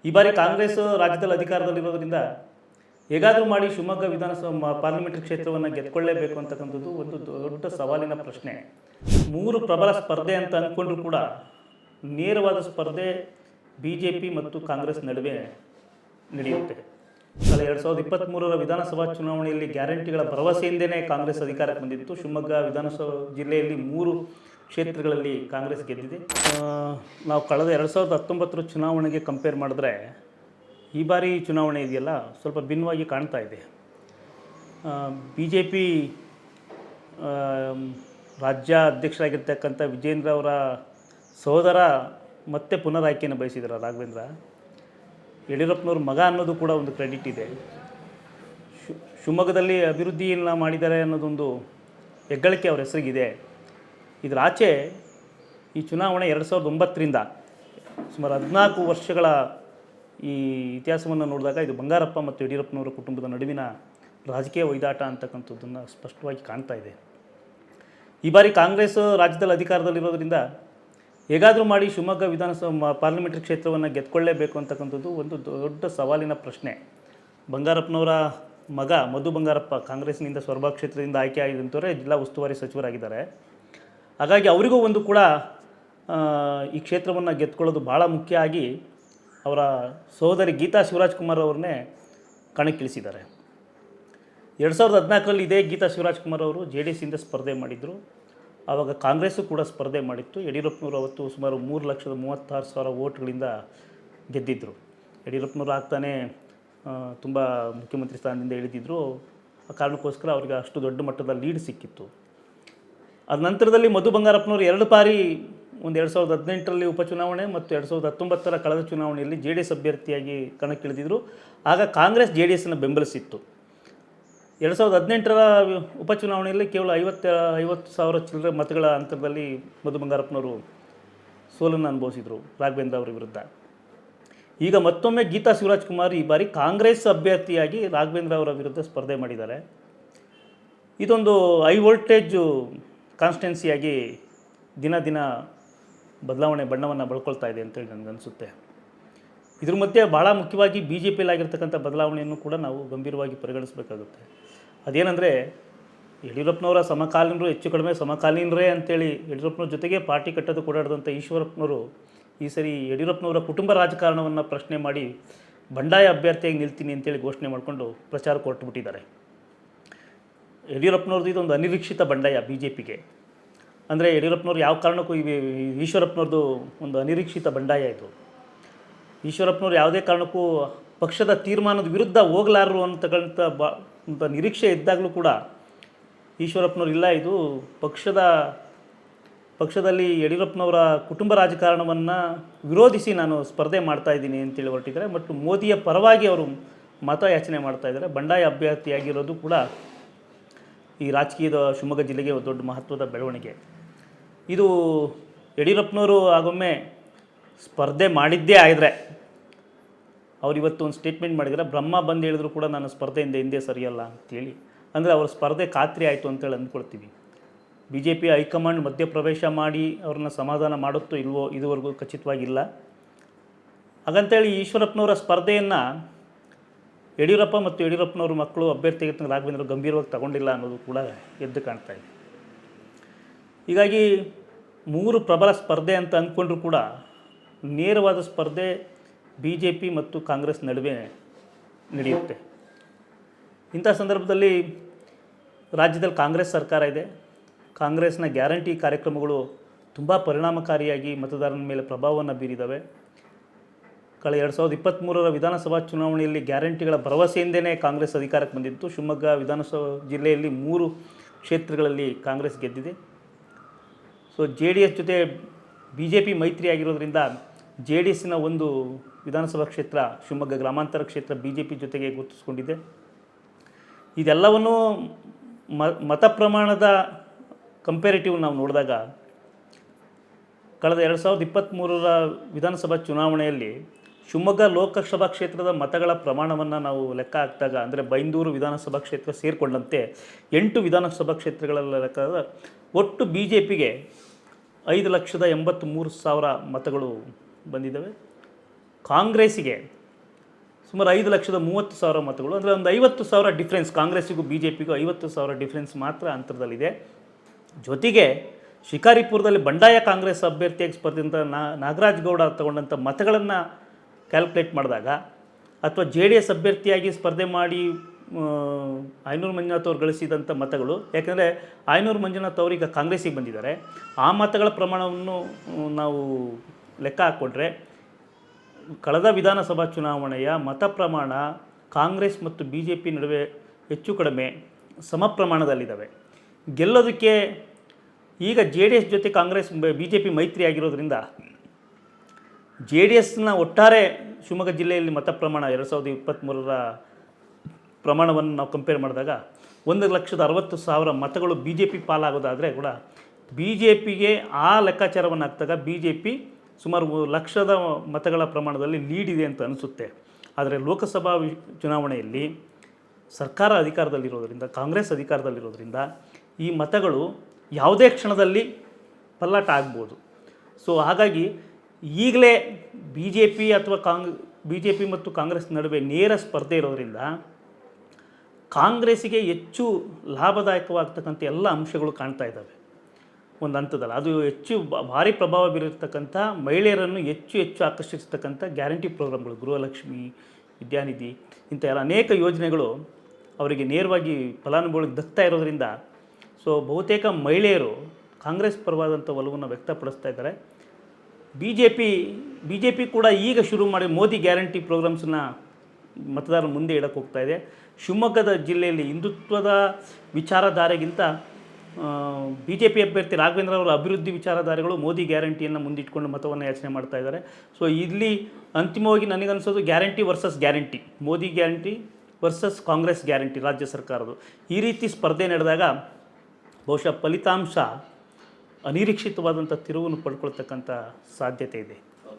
ಈ ಬಾರಿ ಕಾಂಗ್ರೆಸ್ ರಾಜ್ಯದಲ್ಲಿ ಅಧಿಕಾರದಲ್ಲಿರೋದ್ರಿಂದ ಹೇಗಾದರೂ ಮಾಡಿ ಶಿವಮೊಗ್ಗ ವಿಧಾನಸಭಾ ಪಾರ್ಲಿಮೆಂಟರಿ ಕ್ಷೇತ್ರವನ್ನು ಗೆದ್ಕೊಳ್ಳೇಬೇಕು ಅಂತಕ್ಕಂಥದ್ದು ಒಂದು ದೊಡ್ಡ ಸವಾಲಿನ ಪ್ರಶ್ನೆ. ಮೂರು ಪ್ರಬಲ ಸ್ಪರ್ಧೆ ಅಂತ ಅಂದ್ಕೊಂಡ್ರೂ ಕೂಡ ನೇರವಾದ ಸ್ಪರ್ಧೆ BJP ಮತ್ತು ಕಾಂಗ್ರೆಸ್ ನಡುವೆ ನಡೆಯುತ್ತೆ. ಕಳೆದ 2023ರ ವಿಧಾನಸಭಾ ಚುನಾವಣೆಯಲ್ಲಿ ಗ್ಯಾರಂಟಿಗಳ ಭರವಸೆಯಿಂದನೇ ಕಾಂಗ್ರೆಸ್ ಅಧಿಕಾರಕ್ಕೆ ಬಂದಿತ್ತು. ಶಿವಮೊಗ್ಗ ವಿಧಾನಸಭಾ ಜಿಲ್ಲೆಯಲ್ಲಿ 3 ಕ್ಷೇತ್ರಗಳಲ್ಲಿ ಕಾಂಗ್ರೆಸ್ ಗೆದ್ದಿದೆ. ನಾವು ಕಳೆದ 2019ರ ಚುನಾವಣೆಗೆ ಕಂಪೇರ್ ಮಾಡಿದ್ರೆ ಈ ಬಾರಿ ಚುನಾವಣೆ ಇದೆಯಲ್ಲ ಸ್ವಲ್ಪ ಭಿನ್ನವಾಗಿ ಕಾಣ್ತಾ ಇದೆ. BJP ರಾಜ್ಯ ಅಧ್ಯಕ್ಷರಾಗಿರ್ತಕ್ಕಂಥ ವಿಜೇಂದ್ರ ಅವರ ಸಹೋದರ ಮತ್ತೆ ಪುನರಾಯ್ಕೆಯನ್ನು ಬಯಸಿದ್ದಾರೆ ರಾಘವೇಂದ್ರ. ಯಡಿಯೂರಪ್ಪನವ್ರ ಮಗ ಅನ್ನೋದು ಕೂಡ ಒಂದು ಕ್ರೆಡಿಟ್ ಇದೆ. ಶಿವಮೊಗ್ಗದಲ್ಲಿ ಅಭಿವೃದ್ಧಿಯನ್ನು ಮಾಡಿದ್ದಾರೆ ಅನ್ನೋದೊಂದು ಹೆಗ್ಗಳಿಕೆ ಅವರ ಹೆಸರಿಗಿದೆ. ಇದರ ಆಚೆ ಈ ಚುನಾವಣೆ 2009ರಿಂದ ಸುಮಾರು 14 ವರ್ಷಗಳ ಈ ಇತಿಹಾಸವನ್ನು ನೋಡಿದಾಗ ಇದು ಬಂಗಾರಪ್ಪ ಮತ್ತು ಯಡಿಯೂರಪ್ಪನವರ ಕುಟುಂಬದ ನಡುವಿನ ರಾಜಕೀಯ ಒಯ್ದಾಟ ಅಂತಕ್ಕಂಥದ್ದನ್ನು ಸ್ಪಷ್ಟವಾಗಿ ಕಾಣ್ತಾ ಇದೆ. ಈ ಬಾರಿ ಕಾಂಗ್ರೆಸ್ ರಾಜ್ಯದಲ್ಲಿ ಅಧಿಕಾರದಲ್ಲಿರೋದ್ರಿಂದ ಹೇಗಾದರೂ ಮಾಡಿ ಶಿವಮೊಗ್ಗ ವಿಧಾನಸಭಾ ಪಾರ್ಲಿಮೆಂಟರಿ ಕ್ಷೇತ್ರವನ್ನು ಗೆದ್ಕೊಳ್ಳೇಬೇಕು ಅಂತಕ್ಕಂಥದ್ದು ಒಂದು ದೊಡ್ಡ ಸವಾಲಿನ ಪ್ರಶ್ನೆ. ಬಂಗಾರಪ್ಪನವರ ಮಗ ಮಧು ಬಂಗಾರಪ್ಪ ಕಾಂಗ್ರೆಸ್ನಿಂದ ಸೊರಬ ಕ್ಷೇತ್ರದಿಂದ ಆಯ್ಕೆ ಆಗಿದ್ದಂಥವರೇ ಜಿಲ್ಲಾ ಉಸ್ತುವಾರಿ ಸಚಿವರಾಗಿದ್ದಾರೆ. ಹಾಗಾಗಿ ಅವರಿಗೂ ಒಂದು ಕೂಡ ಈ ಕ್ಷೇತ್ರವನ್ನು ಗೆದ್ಕೊಳ್ಳೋದು ಭಾಳ ಮುಖ್ಯ ಆಗಿ ಅವರ ಸಹೋದರಿ ಗೀತಾ ಶಿವರಾಜ್ಕುಮಾರ್ ಅವ್ರನ್ನೇ ಕಣಕ್ಕಿಳಿಸಿದ್ದಾರೆ. 2014ರಲ್ಲಿ ಇದೇ ಗೀತಾ ಶಿವರಾಜ್ಕುಮಾರ್ ಅವರು JDSಯಿಂದ ಸ್ಪರ್ಧೆ ಮಾಡಿದರು. ಆವಾಗ ಕಾಂಗ್ರೆಸ್ಸು ಕೂಡ ಸ್ಪರ್ಧೆ ಮಾಡಿತ್ತು. ಯಡಿಯೂರಪ್ಪನವರು ಅವತ್ತು ಸುಮಾರು 3,36,000 ವೋಟ್ಗಳಿಂದ ಗೆದ್ದಿದ್ದರು. ಯಡಿಯೂರಪ್ಪನವರು ಆಗ್ತಾನೆ ತುಂಬ ಮುಖ್ಯಮಂತ್ರಿ ಸ್ಥಾನದಿಂದ ಇಳಿದಿದ್ದರು. ಆ ಕಾರಣಕ್ಕೋಸ್ಕರ ಅವರಿಗೆ ಅಷ್ಟು ದೊಡ್ಡ ಮಟ್ಟದ ಲೀಡ್ ಸಿಕ್ಕಿತ್ತು. ಅದ ನಂತರದಲ್ಲಿ ಮಧು ಬಂಗಾರಪ್ಪನವರು 2 ಬಾರಿ ಒಂದು 2018ರಲ್ಲಿ ಉಪಚುನಾವಣೆ ಮತ್ತು 2019ರ ಕಳೆದ ಚುನಾವಣೆಯಲ್ಲಿ JDS ಅಭ್ಯರ್ಥಿಯಾಗಿ ಕಣಕ್ಕಿಳಿದಿದ್ದರು. ಆಗ ಕಾಂಗ್ರೆಸ್ JDSನ ಬೆಂಬಲಿಸಿತ್ತು. 2018ರ ಉಪಚುನಾವಣೆಯಲ್ಲಿ ಕೇವಲ 50,000 ಚಿಲ್ಲರೆ ಮತಗಳ ಅಂತರದಲ್ಲಿ ಮಧು ಬಂಗಾರಪ್ಪನವರು ಸೋಲನ್ನು ಅನುಭವಿಸಿದರು ರಾಘವೇಂದ್ರ ಅವರ ವಿರುದ್ಧ. ಈಗ ಮತ್ತೊಮ್ಮೆ ಗೀತಾ ಶಿವರಾಜ್ಕುಮಾರ್ ಈ ಬಾರಿ ಕಾಂಗ್ರೆಸ್ ಅಭ್ಯರ್ಥಿಯಾಗಿ ರಾಘವೇಂದ್ರ ಅವರ ವಿರುದ್ಧ ಸ್ಪರ್ಧೆ ಮಾಡಿದ್ದಾರೆ. ಇದೊಂದು ಹೈ ವೋಲ್ಟೇಜು ಕಾನ್ಸ್ಟಿಟ್ಯುನ್ಸಿಯಾಗಿ ದಿನ ದಿನ ಬದಲಾವಣೆ ಬಣ್ಣವನ್ನು ಬಳ್ಕೊಳ್ತಾ ಇದೆ ಅಂತೇಳಿ ನನಗನ್ನಿಸುತ್ತೆ. ಇದ್ರ ಮಧ್ಯೆ ಭಾಳ ಮುಖ್ಯವಾಗಿ BJPಯಲ್ಲಾಗಿರ್ತಕ್ಕಂಥ ಬದಲಾವಣೆಯನ್ನು ಕೂಡ ನಾವು ಗಂಭೀರವಾಗಿ ಪರಿಗಣಿಸಬೇಕಾಗುತ್ತೆ. ಅದೇನೆಂದರೆ ಯಡಿಯೂರಪ್ಪನವರ ಸಮಕಾಲೀನರು ಹೆಚ್ಚು ಕಡಿಮೆ ಸಮಕಾಲೀನರೇ ಅಂತೇಳಿ ಯಡಿಯೂರಪ್ಪನವ್ರ ಜೊತೆಗೆ ಪಾರ್ಟಿ ಕಟ್ಟೋದು ಓಡಾಡಿದಂಥ ಈಶ್ವರಪ್ಪನವರು ಈ ಸರಿ ಯಡಿಯೂರಪ್ಪನವರ ಕುಟುಂಬ ರಾಜಕಾರಣವನ್ನು ಪ್ರಶ್ನೆ ಮಾಡಿ ಬಂಡಾಯ ಅಭ್ಯರ್ಥಿಯಾಗಿ ನಿಲ್ತೀನಿ ಅಂತೇಳಿ ಘೋಷಣೆ ಮಾಡಿಕೊಂಡು ಪ್ರಚಾರಕ್ಕೆ ಹೊರಟುಬಿಟ್ಟಿದ್ದಾರೆ. ಯಡಿಯೂರಪ್ಪನವ್ರದ್ದು ಇದೊಂದು ಅನಿರೀಕ್ಷಿತ ಬಂಡಾಯ BJPಗೆ. ಅಂದರೆ ಯಡಿಯೂರಪ್ಪನವ್ರು ಯಾವ ಕಾರಣಕ್ಕೂ ಈಶ್ವರಪ್ಪನವ್ರದ್ದು ಒಂದು ಅನಿರೀಕ್ಷಿತ ಬಂಡಾಯ ಇದು. ಈಶ್ವರಪ್ಪನವ್ರು ಯಾವುದೇ ಕಾರಣಕ್ಕೂ ಪಕ್ಷದ ತೀರ್ಮಾನದ ವಿರುದ್ಧ ಹೋಗಲಾರರು ಅಂತಕ್ಕಂಥ ಅಂತ ನಿರೀಕ್ಷೆ ಇದ್ದಾಗಲೂ ಕೂಡ ಈಶ್ವರಪ್ಪನವ್ರು ಇಲ್ಲ, ಇದು ಪಕ್ಷದಲ್ಲಿ ಯಡಿಯೂರಪ್ಪನವರ ಕುಟುಂಬ ರಾಜಕಾರಣವನ್ನು ವಿರೋಧಿಸಿ ನಾನು ಸ್ಪರ್ಧೆ ಮಾಡ್ತಾಯಿದ್ದೀನಿ ಅಂತೇಳಿ ಹೊರಟಿದ್ದಾರೆ. ಮತ್ತು ಮೋದಿಯ ಪರವಾಗಿ ಅವರು ಮತ ಯಾಚನೆ ಮಾಡ್ತಾಯಿದ್ದಾರೆ. ಬಂಡಾಯ ಅಭ್ಯರ್ಥಿಯಾಗಿರೋದು ಕೂಡ ಈ ರಾಜಕೀಯದ ಶಿವಮೊಗ್ಗ ಜಿಲ್ಲೆಗೆ ಒಂದು ದೊಡ್ಡ ಮಹತ್ವದ ಬೆಳವಣಿಗೆ. ಇದು ಯಡಿಯೂರಪ್ಪನವರು ಆಗೊಮ್ಮೆ ಸ್ಪರ್ಧೆ ಮಾಡಿದ್ದೇ ಆಗಿದ್ರೆ ಅವ್ರು ಇವತ್ತು ಒಂದು ಸ್ಟೇಟ್ಮೆಂಟ್ ಮಾಡಿದರೆ ಬ್ರಹ್ಮ ಬಂದು ಹೇಳಿದ್ರು ಕೂಡ ನಾನು ಸ್ಪರ್ಧೆಯಿಂದ ಹಿಂದೆ ಸರಿಯಲ್ಲ ಅಂತೇಳಿ. ಅಂದರೆ ಅವ್ರ ಸ್ಪರ್ಧೆ ಖಾತ್ರಿ ಆಯಿತು ಅಂತೇಳಿ ಅಂದ್ಕೊಳ್ತೀವಿ. BJP ಹೈಕಮಾಂಡ್ ಮಧ್ಯಪ್ರವೇಶ ಮಾಡಿ ಅವ್ರನ್ನ ಸಮಾಧಾನ ಮಾಡುತ್ತೋ ಇಲ್ವೋ ಇದುವರೆಗೂ ಖಚಿತವಾಗಿಲ್ಲ. ಹಾಗಂತೇಳಿ ಈಶ್ವರಪ್ಪನವರ ಸ್ಪರ್ಧೆಯನ್ನು ಯಡಿಯೂರಪ್ಪ ಮತ್ತು ಯಡಿಯೂರಪ್ಪನವ್ರ ಮಕ್ಕಳು ಅಭ್ಯರ್ಥಿಯಾಗಿರ್ತಕ್ಕಂಥ ರಾಘವೇಂದ್ರ ಗಂಭೀರವಾಗಿ ತಗೊಂಡಿಲ್ಲ ಅನ್ನೋದು ಕೂಡ ಎದ್ದು ಕಾಣ್ತಾ ಇದೆ. ಹೀಗಾಗಿ 3 ಪ್ರಬಲ ಸ್ಪರ್ಧೆ ಅಂತ ಅಂದ್ಕೊಂಡ್ರೂ ಕೂಡ ನೇರವಾದ ಸ್ಪರ್ಧೆ BJP ಮತ್ತು ಕಾಂಗ್ರೆಸ್ ನಡುವೆ ನಡೆಯುತ್ತೆ. ಇಂಥ ಸಂದರ್ಭದಲ್ಲಿ ರಾಜ್ಯದಲ್ಲಿ ಕಾಂಗ್ರೆಸ್ ಸರ್ಕಾರ ಇದೆ. ಕಾಂಗ್ರೆಸ್ನ ಗ್ಯಾರಂಟಿ ಕಾರ್ಯಕ್ರಮಗಳು ತುಂಬ ಪರಿಣಾಮಕಾರಿಯಾಗಿ ಮತದಾರನ ಮೇಲೆ ಪ್ರಭಾವವನ್ನು ಬೀರಿದ್ದಾವೆ. ಕಳೆದ 2023ರ ವಿಧಾನಸಭಾ ಚುನಾವಣೆಯಲ್ಲಿ ಗ್ಯಾರಂಟಿಗಳ ಭರವಸೆಯಿಂದನೇ ಕಾಂಗ್ರೆಸ್ ಅಧಿಕಾರಕ್ಕೆ ಬಂದಿತ್ತು. ಶಿವಮೊಗ್ಗ ವಿಧಾನಸಭಾ ಜಿಲ್ಲೆಯಲ್ಲಿ 3 ಕ್ಷೇತ್ರಗಳಲ್ಲಿ ಕಾಂಗ್ರೆಸ್ ಗೆದ್ದಿದೆ. ಸೊ JDS ಜೊತೆ BJP ಮೈತ್ರಿ ಆಗಿರೋದ್ರಿಂದ JDSನ ಒಂದು ವಿಧಾನಸಭಾ ಕ್ಷೇತ್ರ ಶಿವಮೊಗ್ಗ ಗ್ರಾಮಾಂತರ ಕ್ಷೇತ್ರ BJP ಜೊತೆಗೆ ಗುರುತಿಸ್ಕೊಂಡಿದೆ. ಇದೆಲ್ಲವನ್ನೂ ಮತ ಪ್ರಮಾಣದ ಕಂಪೇರಿಟಿವ್ ನಾವು ನೋಡಿದಾಗ ಕಳೆದ 2023ರ ವಿಧಾನಸಭಾ ಚುನಾವಣೆಯಲ್ಲಿ ಶಿವಮೊಗ್ಗ ಲೋಕಸಭಾ ಕ್ಷೇತ್ರದ ಮತಗಳ ಪ್ರಮಾಣವನ್ನು ನಾವು ಲೆಕ್ಕ ಹಾಕಿದಾಗ, ಅಂದರೆ ಬೈಂದೂರು ವಿಧಾನಸಭಾ ಕ್ಷೇತ್ರ ಸೇರಿಕೊಂಡಂತೆ 8 ವಿಧಾನಸಭಾ ಕ್ಷೇತ್ರಗಳಲ್ಲಿ ಲೆಕ್ಕ ಒಟ್ಟು BJPಗೆ 5,83,000 ಮತಗಳು ಬಂದಿದ್ದಾವೆ. ಕಾಂಗ್ರೆಸ್ಸಿಗೆ ಸುಮಾರು 5,30,000 ಮತಗಳು, ಅಂದರೆ ಒಂದು 50,000 ಡಿಫ್ರೆನ್ಸ್, ಕಾಂಗ್ರೆಸ್ಸಿಗೂ ಬಿ ಜೆ ಪಿಗೂ 50,000 ಡಿಫ್ರೆನ್ಸ್ ಮಾತ್ರ ಅಂತರದಲ್ಲಿದೆ. ಜೊತೆಗೆ ಶಿಕಾರಿಪುರದಲ್ಲಿ ಬಂಡಾಯ ಕಾಂಗ್ರೆಸ್ ಅಭ್ಯರ್ಥಿಯಾಗಿ ಸ್ಪರ್ಧಿಸಿದಂಥ ನಾಗರಾಜ್ ಗೌಡ ತಗೊಂಡಂಥ ಮತಗಳನ್ನು ಕ್ಯಾಲ್ಕುಲೇಟ್ ಮಾಡಿದಾಗ, ಅಥವಾ ಜೆ ಡಿ ಎಸ್ ಅಭ್ಯರ್ಥಿಯಾಗಿ ಸ್ಪರ್ಧೆ ಮಾಡಿ ಆಯನೂರು ಮಂಜುನಾಥ್ ಅವರು ಗಳಿಸಿದಂಥ ಮತಗಳು, ಯಾಕೆಂದರೆ ಆಯನೂರು ಮಂಜುನಾಥ್ ಅವರು ಈಗ ಕಾಂಗ್ರೆಸ್ಸಿಗೆ ಬಂದಿದ್ದಾರೆ, ಆ ಮತಗಳ ಪ್ರಮಾಣವನ್ನು ನಾವು ಲೆಕ್ಕ ಹಾಕ್ಕೊಂಡ್ರೆ ಕಳೆದ ವಿಧಾನಸಭಾ ಚುನಾವಣೆಯ ಮತ ಪ್ರಮಾಣ ಕಾಂಗ್ರೆಸ್ ಮತ್ತು ಬಿ ಜೆ ಪಿ ನಡುವೆ ಹೆಚ್ಚು ಕಡಿಮೆ ಸಮ ಪ್ರಮಾಣದಲ್ಲಿದ್ದಾವೆ. ಗೆಲ್ಲೋದಕ್ಕೆ ಈಗ ಜೆ ಡಿ ಎಸ್ ಜೊತೆ ಕಾಂಗ್ರೆಸ್ ಬಿ ಜೆ ಪಿ ಮೈತ್ರಿ ಆಗಿರೋದ್ರಿಂದ ಜೆ ಡಿ ಎಸ್ನ ಒಟ್ಟಾರೆ ಶಿವಮೊಗ್ಗ ಜಿಲ್ಲೆಯಲ್ಲಿ ಮತ ಪ್ರಮಾಣ 2023ರ ಪ್ರಮಾಣವನ್ನು ನಾವು ಕಂಪೇರ್ ಮಾಡಿದಾಗ 1,60,000 ಮತಗಳು ಬಿ ಜೆ ಪಿ ಪಾಲಾಗೋದಾದರೆ ಕೂಡ ಬಿ ಜೆ ಪಿಗೆ ಆ ಲೆಕ್ಕಾಚಾರವನ್ನು ಹಾಕಿದಾಗ ಬಿ ಜೆ ಪಿ ಸುಮಾರು 1,00,000 ಮತಗಳ ಪ್ರಮಾಣದಲ್ಲಿ ಲೀಡ್ ಇದೆ ಅಂತ ಅನಿಸುತ್ತೆ. ಆದರೆ ಲೋಕಸಭಾ ಚುನಾವಣೆಯಲ್ಲಿ ಸರ್ಕಾರ ಅಧಿಕಾರದಲ್ಲಿರೋದರಿಂದ, ಕಾಂಗ್ರೆಸ್ ಅಧಿಕಾರದಲ್ಲಿರೋದರಿಂದ ಈ ಮತಗಳು ಯಾವುದೇ ಕ್ಷಣದಲ್ಲಿ ಪಲ್ಲಾಟ ಆಗ್ಬೋದು. ಸೊ ಹಾಗಾಗಿ ಈಗಲೇ ಬಿ ಜೆ ಪಿ ಅಥವಾ ಬಿ ಜೆ ಪಿ ಮತ್ತು ಕಾಂಗ್ರೆಸ್ ನಡುವೆ ನೇರ ಸ್ಪರ್ಧೆ ಇರೋದರಿಂದ ಕಾಂಗ್ರೆಸ್ಸಿಗೆ ಹೆಚ್ಚು ಲಾಭದಾಯಕವಾಗ್ತಕ್ಕಂಥ ಎಲ್ಲ ಅಂಶಗಳು ಕಾಣ್ತಾ ಇದ್ದಾವೆ ಒಂದು ಹಂತದಲ್ಲಿ. ಅದು ಹೆಚ್ಚು ಭಾರಿ ಪ್ರಭಾವ ಬೀರಿರ್ತಕ್ಕಂಥ, ಮಹಿಳೆಯರನ್ನು ಹೆಚ್ಚು ಹೆಚ್ಚು ಆಕರ್ಷಿಸ್ತಕ್ಕಂಥ ಗ್ಯಾರಂಟಿ ಪ್ರೋಗ್ರಾಮ್ಗಳು, ಗೃಹಲಕ್ಷ್ಮಿ, ವಿದ್ಯಾನಿಧಿ, ಇಂಥ ಎಲ್ಲ ಅನೇಕ ಯೋಜನೆಗಳು ಅವರಿಗೆ ನೇರವಾಗಿ ಫಲಾನುಭವಿಗಳಿಗೆ ದಕ್ತಾ ಇರೋದರಿಂದ ಸೊ ಬಹುತೇಕ ಮಹಿಳೆಯರು ಕಾಂಗ್ರೆಸ್ ಪರವಾದಂಥ ಒಲವನ್ನು ವ್ಯಕ್ತಪಡಿಸ್ತಾ ಇದ್ದಾರೆ. ಬಿ ಜೆ ಪಿ ಕೂಡ ಈಗ ಶುರು ಮಾಡಿ ಮೋದಿ ಗ್ಯಾರಂಟಿ ಪ್ರೋಗ್ರಾಮ್ಸನ್ನ ಮತದಾರರ ಮುಂದೆ ಇಡಕ್ಕೆ ಹೋಗ್ತಾ ಇದೆ. ಶಿವಮೊಗ್ಗದ ಜಿಲ್ಲೆಯಲ್ಲಿ ಹಿಂದುತ್ವದ ವಿಚಾರಧಾರೆಗಿಂತ ಬಿ ಜೆ ಪಿ ಅಭ್ಯರ್ಥಿ ರಾಘವೇಂದ್ರ ಅವರ ಅಭಿವೃದ್ಧಿ ವಿಚಾರಧಾರೆಗಳು ಮೋದಿ ಗ್ಯಾರಂಟಿಯನ್ನು ಮುಂದಿಟ್ಕೊಂಡು ಮತವನ್ನು ಯಾಚನೆ ಮಾಡ್ತಾ ಇದ್ದಾರೆ. ಸೊ ಇಲ್ಲಿ ಅಂತಿಮವಾಗಿ ನನಗನ್ನಿಸೋದು guarantee versus guarantee, Modi guarantee versus Congress guarantee ರಾಜ್ಯ ಸರ್ಕಾರದ್ದು. ಈ ರೀತಿ ಸ್ಪರ್ಧೆ ನಡೆದಾಗ ಬಹುಶಃ ಫಲಿತಾಂಶ ಅನಿರೀಕ್ಷಿತವಾದಂಥ ತಿರುವನ್ನು ಪಡ್ಕೊಳ್ತಕ್ಕಂಥ ಸಾಧ್ಯತೆ ಇದೆ.